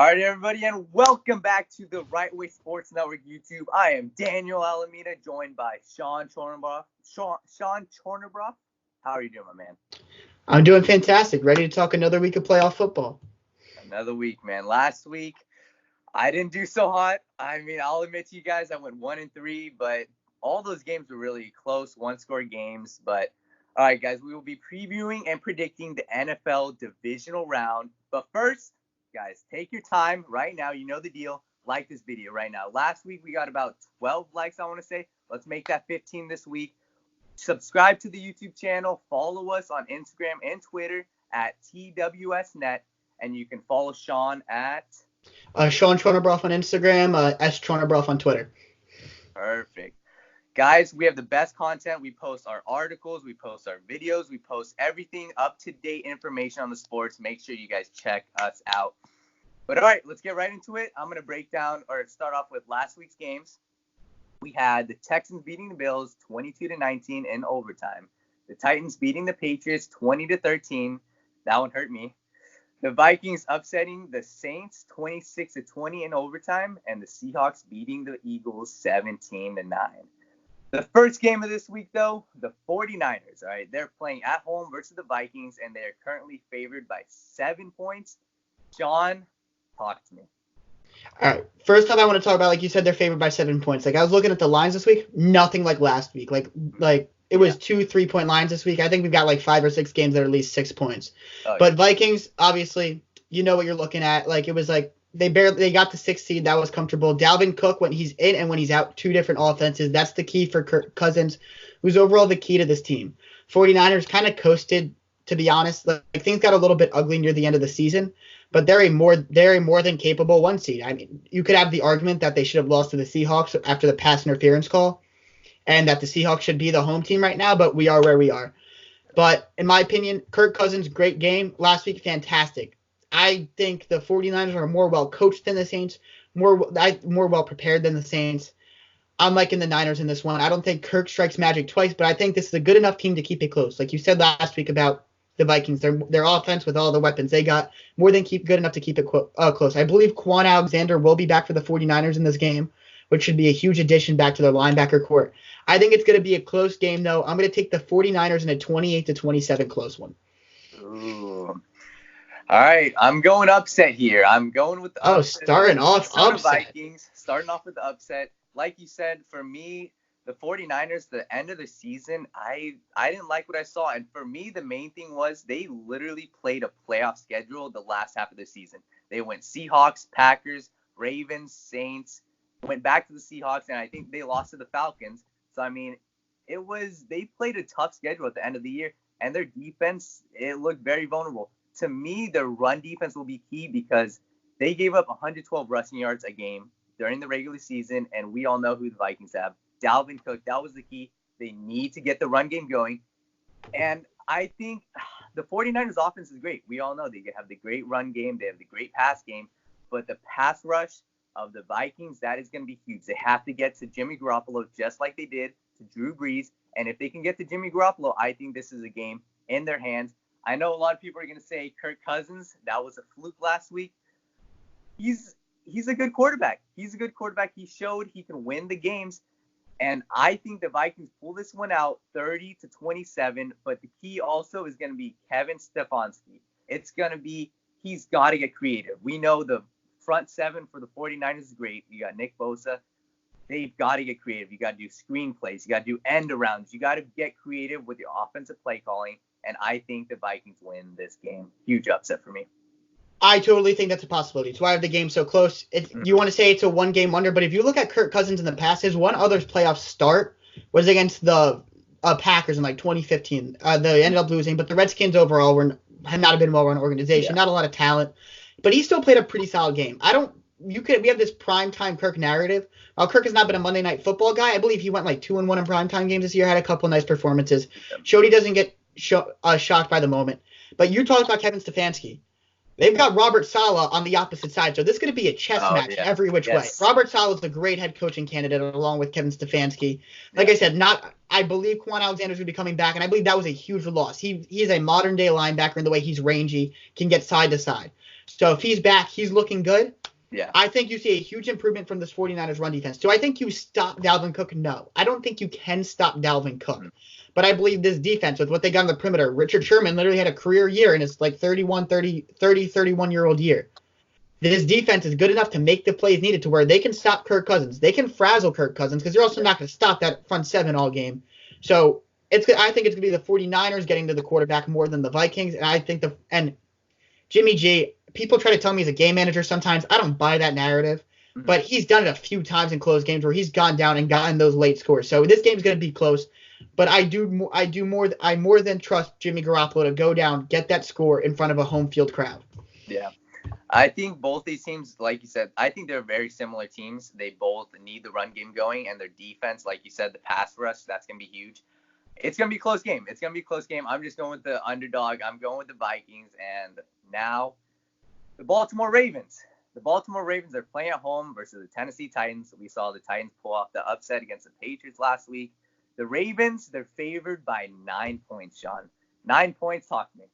All right, everybody, and welcome back to the Right Way Sports Network YouTube. I am Daniel Alameda, joined by Shaun Chornabrough. Shaun Chornabrough, how are you doing, my man? I'm doing fantastic. Ready to talk another week of playoff football. Another week, man. Last week, I didn't do so hot. I mean, I'll admit to you guys, I went 1-3, but all those games were really close, one-score games. But all right, guys, we will be previewing and predicting the NFL divisional round. But first, guys, take your time right now. You know the deal. Like this video right now. Last week, we got about 12 likes, I want to say. Let's make that 15 this week. Subscribe to the YouTube channel. Follow us on Instagram and Twitter at TWSN. And you can follow Shaun at Shaun Chornabrough on Instagram, S Chornabrough on Twitter. Perfect. Guys, we have the best content. We post our articles, we post our videos, we post everything, up-to-date information on the sports. Make sure you guys check us out. But all right, let's get right into it. I'm going to break down or start off with last week's games. We had the Texans beating the Bills 22-19 in overtime. The Titans beating the Patriots 20-13. That one hurt me. The Vikings upsetting the Saints 26-20 in overtime, and the Seahawks beating the Eagles 17-9. The first game of this week, though, the 49ers, all right, they're playing at home versus the Vikings, and they're currently favored by 7 points. Shaun, talk to me. All right. First up, I want to talk about, like you said, they're favored by 7 points. Like, I was looking at the lines this week, nothing like last week. Like it was 2 3-point lines this week. I think we've got like 5 or 6 games that are at least 6 points. But Vikings, obviously, you know what you're looking at. Like, it was like they got the 6th seed. That was comfortable. Dalvin Cook, when he's in and when he's out, 2 different offenses. That's the key for Kirk Cousins, who's overall the key to this team. 49ers kind of coasted, to be honest. Like, things got a little bit ugly near the end of the season. But they're a more than capable 1 seed. I mean, you could have the argument that they should have lost to the Seahawks after the pass interference call, and that the Seahawks should be the home team right now, but we are where we are. But in my opinion, Kirk Cousins, great game. Last week, fantastic. I think the 49ers are more well-coached than the Saints, more well-prepared than the Saints. I'm liking the Niners in this one. I don't think Kirk strikes magic twice, but I think this is a good enough team to keep it close. Like you said last week about the Vikings, their offense with all the weapons they got, more than good enough to keep it close. I believe Quan Alexander will be back for the 49ers in this game, which should be a huge addition back to their linebacker court. I think it's going to be a close game, though. I'm going to take the 49ers in a 28-27 close one. Ooh. All right, I'm going upset here. I'm going with the upset. Starting off upset. Vikings, starting off with the upset. Like you said, for me, the 49ers, the end of the season, I didn't like what I saw. And for me, the main thing was they literally played a playoff schedule the last half of the season. They went Seahawks, Packers, Ravens, Saints, went back to the Seahawks, and I think they lost to the Falcons. So, I mean, they played a tough schedule at the end of the year, and their defense, it looked very vulnerable. To me, their run defense will be key because they gave up 112 rushing yards a game during the regular season, and we all know who the Vikings have. Dalvin Cook, that was the key. They need to get the run game going. And I think the 49ers offense is great. We all know they have the great run game. They have the great pass game. But the pass rush of the Vikings, that is going to be huge. They have to get to Jimmy Garoppolo just like they did to Drew Brees. And if they can get to Jimmy Garoppolo, I think this is a game in their hands. I know a lot of people are going to say Kirk Cousins, that was a fluke last week. He's a good quarterback. He's a good quarterback. He showed he can win the games. And I think the Vikings pull this one out 30-27. But the key also is going to be Kevin Stefanski. It's going to be, he's got to get creative. We know the front 7 for the 49ers is great. You got Nick Bosa. They've got to get creative. You got to do screenplays. You got to do end arounds. You got to get creative with your offensive play calling. And I think the Vikings win this game. Huge upset for me. I totally think that's a possibility. That's why I have the game so close. You want to say it's a 1-game wonder, but if you look at Kirk Cousins in the past, his one other playoff start was against the Packers in like 2015. They ended up losing, but the Redskins overall had not been a well-run organization, not a lot of talent, but he still played a pretty solid game. We have this primetime Kirk narrative. While Kirk has not been a Monday Night Football guy, I believe he went like 2-1 in primetime games this year, had a couple of nice performances. Showed he doesn't get shocked by the moment. But you talked about Kevin Stefanski. They've got Robert Saleh on the opposite side, so this is going to be a chess match every which way. Robert Saleh is a great head coaching candidate along with Kevin Stefanski. Like I said, I believe Quan Alexander's going to be coming back, and I believe that was a huge loss. He is a modern-day linebacker in the way he's rangy, can get side to side. So if he's back, he's looking good. Yeah. I think you see a huge improvement from this 49ers run defense. Do I think you stop Dalvin Cook? No. I don't think you can stop Dalvin Cook. But I believe this defense, with what they got on the perimeter, Richard Sherman literally had a career year in his like 31-year-old year. This defense is good enough to make the plays needed to where they can stop Kirk Cousins. They can frazzle Kirk Cousins because they're also not going to stop that front seven all game. So I think it's going to be the 49ers getting to the quarterback more than the Vikings. And I think and Jimmy G, people try to tell me he's a game manager sometimes. I don't buy that narrative. But he's done it a few times in close games where he's gone down and gotten those late scores. So this game's going to be close. But I more than trust Jimmy Garoppolo to go down, get that score in front of a home field crowd. Yeah. I think both these teams, like you said, I think they're very similar teams. They both need the run game going, and their defense, like you said, the pass rush, that's going to be huge. It's going to be a close game. I'm just going with the underdog. I'm going with the Vikings. And now the Baltimore Ravens. The Baltimore Ravens are playing at home versus the Tennessee Titans. We saw the Titans pull off the upset against the Patriots last week. The Ravens, they're favored by 9 points, Sean. 9 points, talk to me.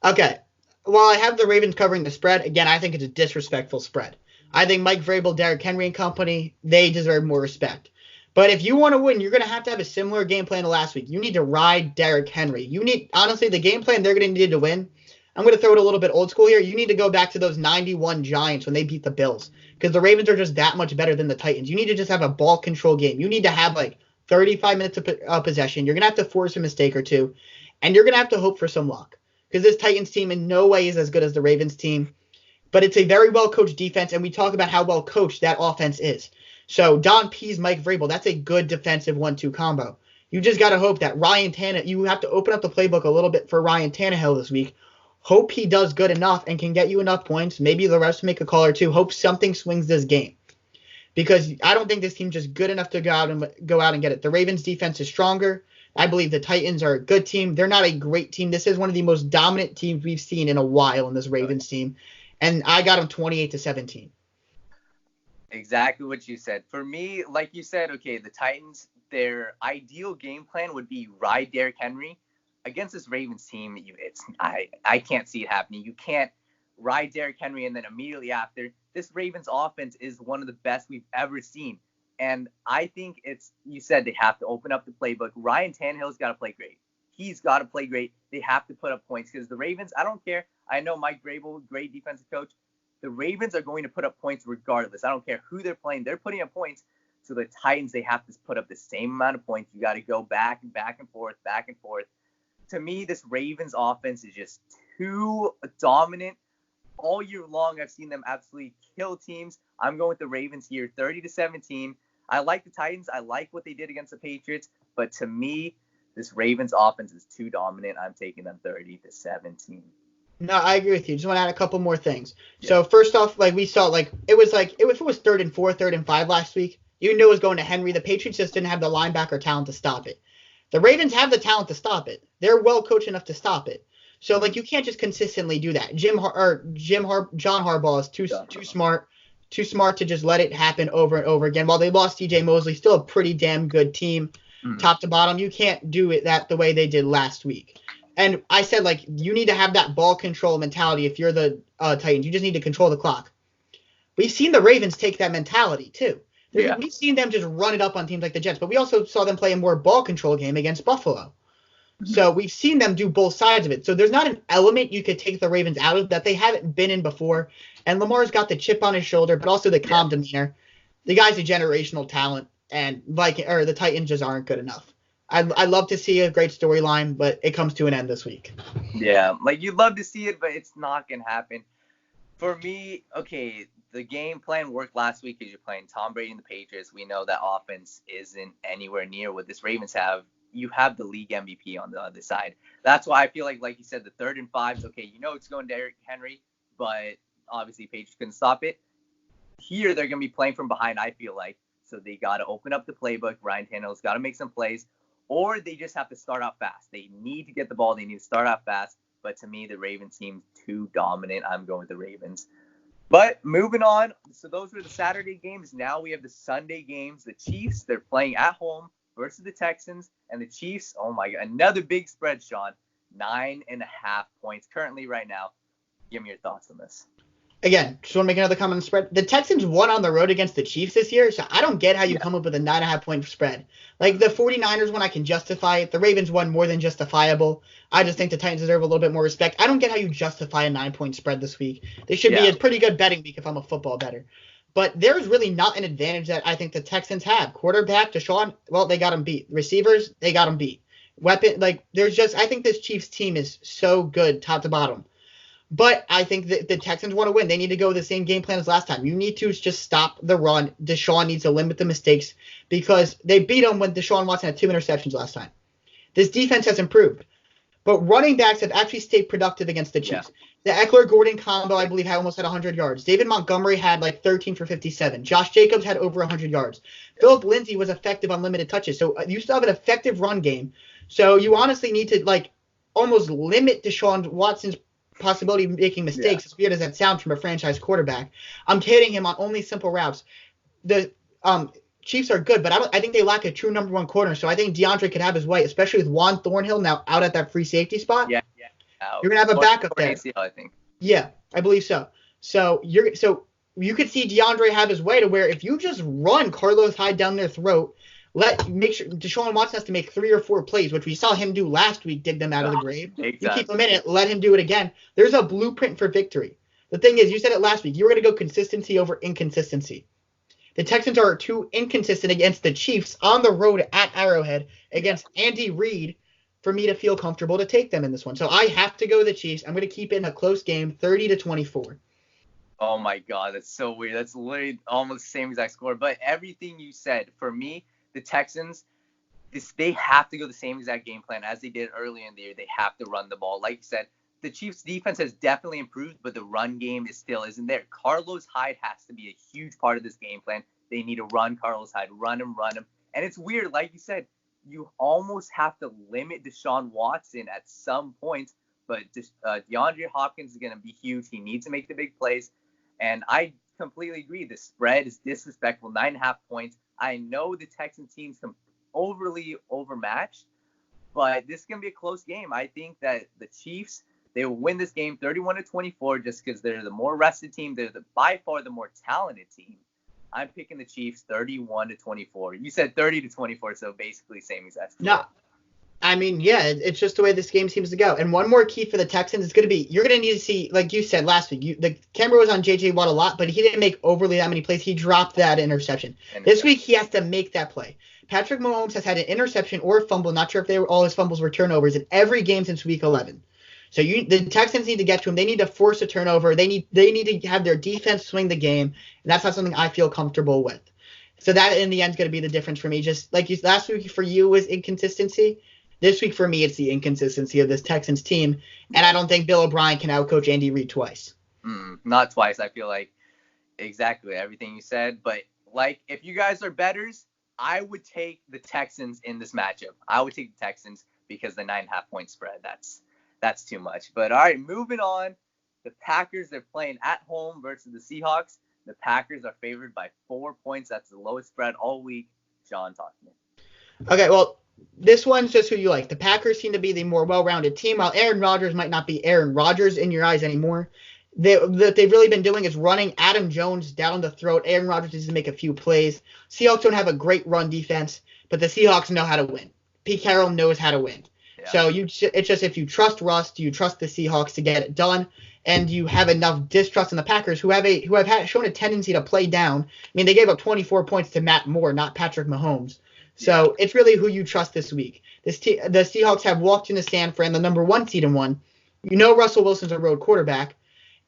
Okay. While I have the Ravens covering the spread, again, I think it's a disrespectful spread. I think Mike Vrabel, Derrick Henry, and company, they deserve more respect. But if you want to win, you're going to have a similar game plan to last week. You need to ride Derrick Henry. Honestly, the game plan they're going to need to win, I'm going to throw it a little bit old school here. You need to go back to those 91 Giants when they beat the Bills because the Ravens are just that much better than the Titans. You need to just have a ball control game. You need to have like 35 minutes of possession. You're going to have to force a mistake or two, and you're going to have to hope for some luck because this Titans team in no way is as good as the Ravens team, but it's a very well-coached defense, and we talk about how well-coached that offense is. So Don P's Mike Vrabel, that's a good defensive 1-2 combo. You just got to hope that Ryan Tannehill, you have to open up the playbook a little bit for Ryan Tannehill this week. Hope he does good enough and can get you enough points. Maybe the refs make a call or two. Hope something swings this game. Because I don't think this team's just good enough to go out and get it. The Ravens defense is stronger. I believe the Titans are a good team. They're not a great team. This is one of the most dominant teams we've seen in a while in this Ravens team. And I got them 28-17. Exactly what you said. For me, like you said, okay, the Titans, their ideal game plan would be ride Derrick Henry. Against this Ravens team, I can't see it happening. You can't ride Derrick Henry and then immediately after. This Ravens offense is one of the best we've ever seen. And I think you said they have to open up the playbook. Ryan Tannehill's got to play great. He's got to play great. They have to put up points because the Ravens, I don't care. I know Mike Vrabel, great defensive coach. The Ravens are going to put up points regardless. I don't care who they're playing. They're putting up points. So the Titans, they have to put up the same amount of points. You got to go back and forth. To me, this Ravens offense is just too dominant. All year long, I've seen them absolutely kill teams. I'm going with the Ravens here, 30-17. I like the Titans. I like what they did against the Patriots. But to me, this Ravens offense is too dominant. I'm taking them 30-17. No, I agree with you. Just want to add a couple more things. Yeah. So first off, we saw if it was 3rd and 4, 3rd and 5 last week, you knew it was going to Henry. The Patriots just didn't have the linebacker talent to stop it. The Ravens have the talent to stop it. They're well coached enough to stop it. So you can't just consistently do that. John Harbaugh is too smart to just let it happen over and over again. While they lost DJ Mosley, still a pretty damn good team, top to bottom. You can't do it the way they did last week. And I said you need to have that ball control mentality if you're the Titans. You just need to control the clock. We've seen the Ravens take that mentality too. Yeah. We've seen them just run it up on teams like the Jets, but we also saw them play a more ball control game against Buffalo. So we've seen them do both sides of it. So there's not an element you could take the Ravens out of that they haven't been in before. And Lamar's got the chip on his shoulder, but also the calm demeanor. The guy's a generational talent, and the Titans just aren't good enough. I'd love to see a great storyline, but it comes to an end this week. Yeah, you'd love to see it, but it's not going to happen. For me, okay, the game plan worked last week because you're playing Tom Brady and the Patriots. We know that offense isn't anywhere near what this Ravens have. You have the league MVP on the other side. That's why I feel like you said, the 3rd and 5s, okay, it's going Derrick Henry, but obviously Patriots couldn't stop it. Here, they're going to be playing from behind, I feel like. So they got to open up the playbook. Ryan Tannehill's got to make some plays. Or they just have to start out fast. They need to get the ball. They need to start out fast. But to me, the Ravens seem too dominant. I'm going with the Ravens. But moving on. So those were the Saturday games. Now we have the Sunday games. The Chiefs, they're playing at home versus the Texans. And the Chiefs, oh my God, another big spread, Sean. 9.5 points currently right now. Give me your thoughts on this. Again, just want to make another comment on the spread. The Texans won on the road against the Chiefs this year, so I don't get how you come up with a 9.5-point spread. Like, the 49ers one, I can justify it. The Ravens one, more than justifiable. I just think the Titans deserve a little bit more respect. I don't get how you justify a 9-point spread this week. This should be a pretty good betting week if I'm a football bettor. But there's really not an advantage that I think the Texans have. Quarterback, Deshaun, well, they got him beat. Receivers, they got him beat. Weapon, like, I think this Chiefs team is so good top to bottom. But I think that the Texans want to win. They need to go with the same game plan as last time. You need to just stop the run. Deshaun needs to limit the mistakes because they beat him when Deshaun Watson had 2 interceptions last time. This defense has improved. But running backs have actually stayed productive against the Chiefs. Yeah. The Eckler-Gordon combo, I believe, had almost had 100 yards. David Montgomery had like 13 for 57. Josh Jacobs had over 100 yards. Philip Lindsay was effective on limited touches. So you still have an effective run game. So you honestly need to like almost limit Deshaun Watson's possibility of making mistakes, as weird as that sounds from a franchise quarterback. I'm hitting him on only simple routes. The Chiefs are good, but I think they lack a true number one corner. So I think DeAndre could have his way, especially with Juan Thornhill now out at that free safety spot. Yeah. You're gonna have a backup there. ACL, I think. Yeah, I believe so. So you could see DeAndre have his way to where if you just run Carlos Hyde down their throat, make sure Deshaun Watson has to make 3 or 4 plays, which we saw him do last week, dig them out of the grave. Exactly. You keep him in it, let him do it again. There's a blueprint for victory. The thing is, you said it last week, you were going to go consistency over inconsistency. The Texans are too inconsistent against the Chiefs on the road at Arrowhead against Andy Reid for me to feel comfortable to take them in this one. So I have to go the Chiefs. I'm going to keep it in a close game, 30-24. Oh my God, that's so weird. That's literally almost the same exact score. But everything you said, for me, the Texans, they have to go the same exact game plan as they did earlier in the year. They have to run the ball. Like you said, the Chiefs' defense has definitely improved, but the run game still isn't there. Carlos Hyde has to be a huge part of this game plan. They need to run Carlos Hyde, run him. And it's weird, like you said, you almost have to limit Deshaun Watson at some point, but DeAndre Hopkins is going to be huge. He needs to make the big plays. And I completely agree. The spread is disrespectful, 9.5 points. I know the Texan team's overly overmatched, but this is going to be a close game. I think that the Chiefs, they will win this game 31-24 just because they're the more rested team. They're by far the more talented team. I'm picking the Chiefs 31-24. You said 30-24, so basically same exact score. No, I mean, yeah, it's just the way this game seems to go. And one more key for the Texans is going to be, you're going to need to see, like you said last week, the camera was on J.J. Watt a lot, but he didn't make overly that many plays. He dropped that interception. This week, he has to make that play. Patrick Mahomes has had an interception or a fumble, not sure if all his fumbles were turnovers, in every game since week 11. So the Texans need to get to him. They need to force a turnover. They need to have their defense swing the game, and that's not something I feel comfortable with. So that, in the end, is going to be the difference for me. Just like last week for you was inconsistency. This week for me, it's the inconsistency of this Texans team, and I don't think Bill O'Brien can outcoach Andy Reid twice. Not twice. I feel like exactly everything you said. But, like, if you guys are bettors, I would take the Texans in this matchup. I would take the Texans because the 9.5-point spread, that's too much. But, all right, moving on. The Packers, they're playing at home versus the Seahawks. The Packers are favored by 4 points. That's the lowest spread all week. Sean, talk to me. Okay, well, this one's just who you like. The Packers seem to be the more well-rounded team, while Aaron Rodgers might not be Aaron Rodgers in your eyes anymore. What they've really been doing is running Adam Jones down the throat. Aaron Rodgers needs to make a few plays. Seahawks don't have a great run defense, but the Seahawks know how to win. Pete Carroll knows how to win. Yeah. So it's just if you trust Russ, you trust the Seahawks to get it done, and you have enough distrust in the Packers, who have shown a tendency to play down. I mean, they gave up 24 points to Matt Moore, not Patrick Mahomes. So it's really who you trust this week. The Seahawks have walked in the sand for the number 1 seed and won. You know Russell Wilson's a road quarterback.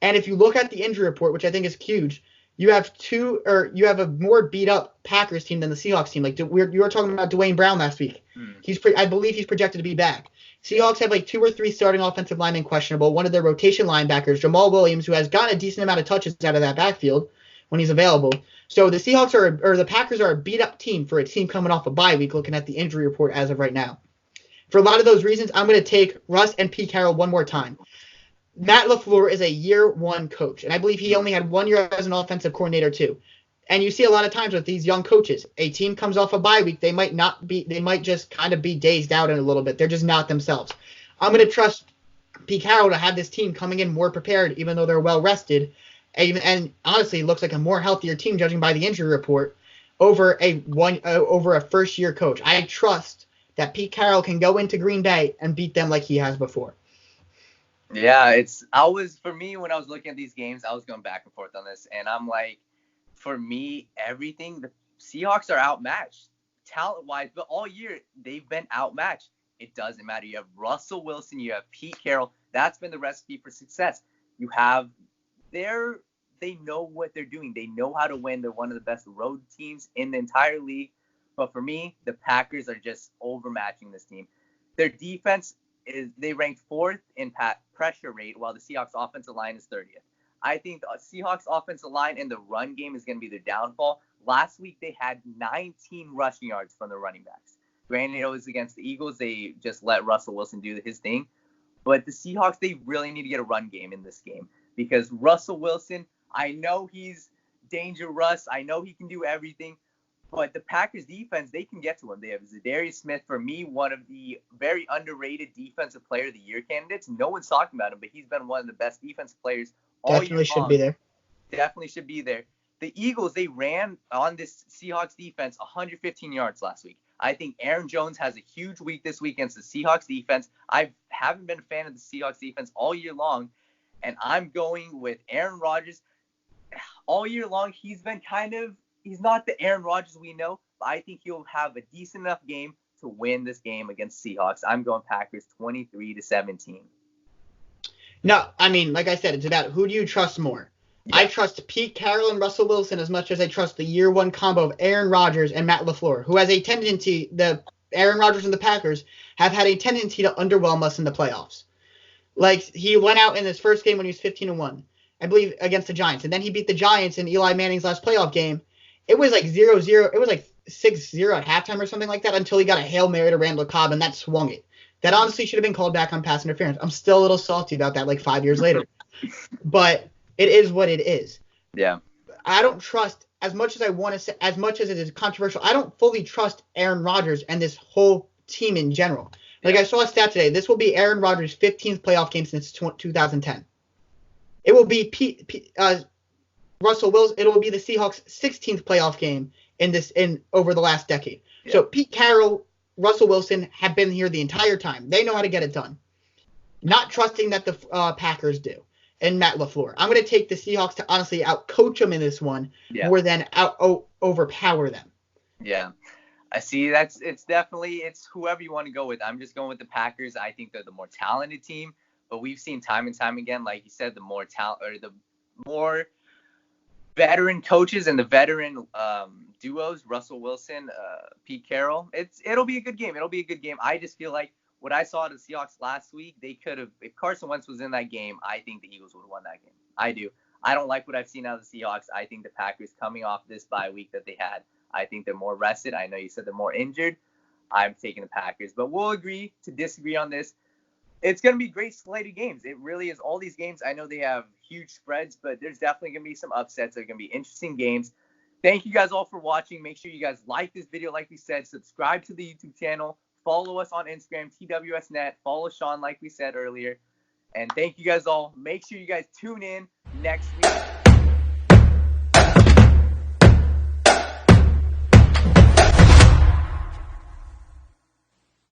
And if you look at the injury report, which I think is huge, you have a more beat up Packers team than the Seahawks team. Like you were talking about Dwayne Brown last week. I believe he's projected to be back. Seahawks have like 2 or 3 starting offensive linemen questionable. One of their rotation linebackers, Jamal Williams, who has gotten a decent amount of touches out of that backfield when he's available. So the the Packers are a beat up team for a team coming off a bye week, looking at the injury report as of right now. For a lot of those reasons, I'm going to take Russ and Pete Carroll one more time. Matt LaFleur is a year 1 coach, and I believe he only had 1 year as an offensive coordinator too. And you see a lot of times with these young coaches, a team comes off a bye week, they might just kind of be dazed out in a little bit. They're just not themselves. I'm going to trust Pete Carroll to have this team coming in more prepared, even though they're well rested, and honestly looks like a more healthier team judging by the injury report over a first year coach. I trust that Pete Carroll can go into Green Bay and beat them like he has before. Yeah, for me, when I was looking at these games, I was going back and forth on this, and I'm like, for me, the Seahawks are outmatched talent-wise, but all year they've been outmatched. It doesn't matter. You have Russell Wilson, you have Pete Carroll. That's been the recipe for success. They know what they're doing. They know how to win. They're one of the best road teams in the entire league. But for me, the Packers are just overmatching this team. Their defense they ranked 4th in pressure rate, while the Seahawks offensive line is 30th. I think the Seahawks offensive line and the run game is going to be their downfall. Last week, they had 19 rushing yards from the running backs. Granted, it was against the Eagles. They just let Russell Wilson do his thing. But the Seahawks, they really need to get a run game in this game because Russell Wilson, I know he's dangerous. I know he can do everything. But the Packers defense, they can get to him. They have Zadarius Smith, for me, one of the very underrated defensive player of the year candidates. No one's talking about him, but he's been one of the best defensive players all year long. Definitely should be there. Definitely should be there. The Eagles, they ran on this Seahawks defense 115 yards last week. I think Aaron Jones has a huge week this week against the Seahawks defense. I haven't been a fan of the Seahawks defense all year long, and I'm going with Aaron Rodgers. All year long, he's not the Aaron Rodgers we know, but I think he'll have a decent enough game to win this game against Seahawks. I'm going Packers 23-17. No, I mean, like I said, it's about who do you trust more. Yeah. I trust Pete Carroll and Russell Wilson as much as I trust the year one combo of Aaron Rodgers and Matt LaFleur, who has a tendency, the Aaron Rodgers and the Packers have had a tendency to underwhelm us in the playoffs. Like, he went out in his first game when he was 15-1, I believe, against the Giants, and then he beat the Giants in Eli Manning's last playoff game. It was like 0-0. It was like 6-0 at halftime or something like that until he got a Hail Mary to Randall Cobb, and that swung it. That honestly should have been called back on pass interference. I'm still a little salty about that like 5 years later. But it is what it is. Yeah. I don't trust, as much as I want to say, as much as it is controversial, I don't fully trust Aaron Rodgers and this whole team in general. Like, I saw a stat today. This will be Aaron Rodgers' 15th playoff game since 2010. It will be Russell Wilson. It will be the Seahawks' 16th playoff game over the last decade. Yeah. So Pete Carroll, Russell Wilson have been here the entire time. They know how to get it done. Not trusting that the Packers do. And Matt LaFleur. I'm going to take the Seahawks to honestly outcoach them in this one more than overpower them. Yeah. I see it's whoever you want to go with. I'm just going with the Packers. I think they're the more talented team, but we've seen time and time again, like you said, the more veteran coaches and the veteran duos, Russell Wilson, Pete Carroll. It'll be a good game. I just feel like what I saw of the Seahawks last week, they could have, if Carson Wentz was in that game, I think the Eagles would have won that game. I do. I don't like what I've seen out of the Seahawks. I think the Packers, coming off this bye week that they had, I think they're more rested. I know you said they're more injured. I'm taking the Packers, but we'll agree to disagree on this. It's going to be a great slate of games. It really is. All these games, I know they have huge spreads, but there's definitely going to be some upsets. They're going to be interesting games. Thank you guys all for watching. Make sure you guys like this video, like we said. Subscribe to the YouTube channel. Follow us on Instagram, TWSN. Follow Shaun, like we said earlier. And thank you guys all. Make sure you guys tune in next week.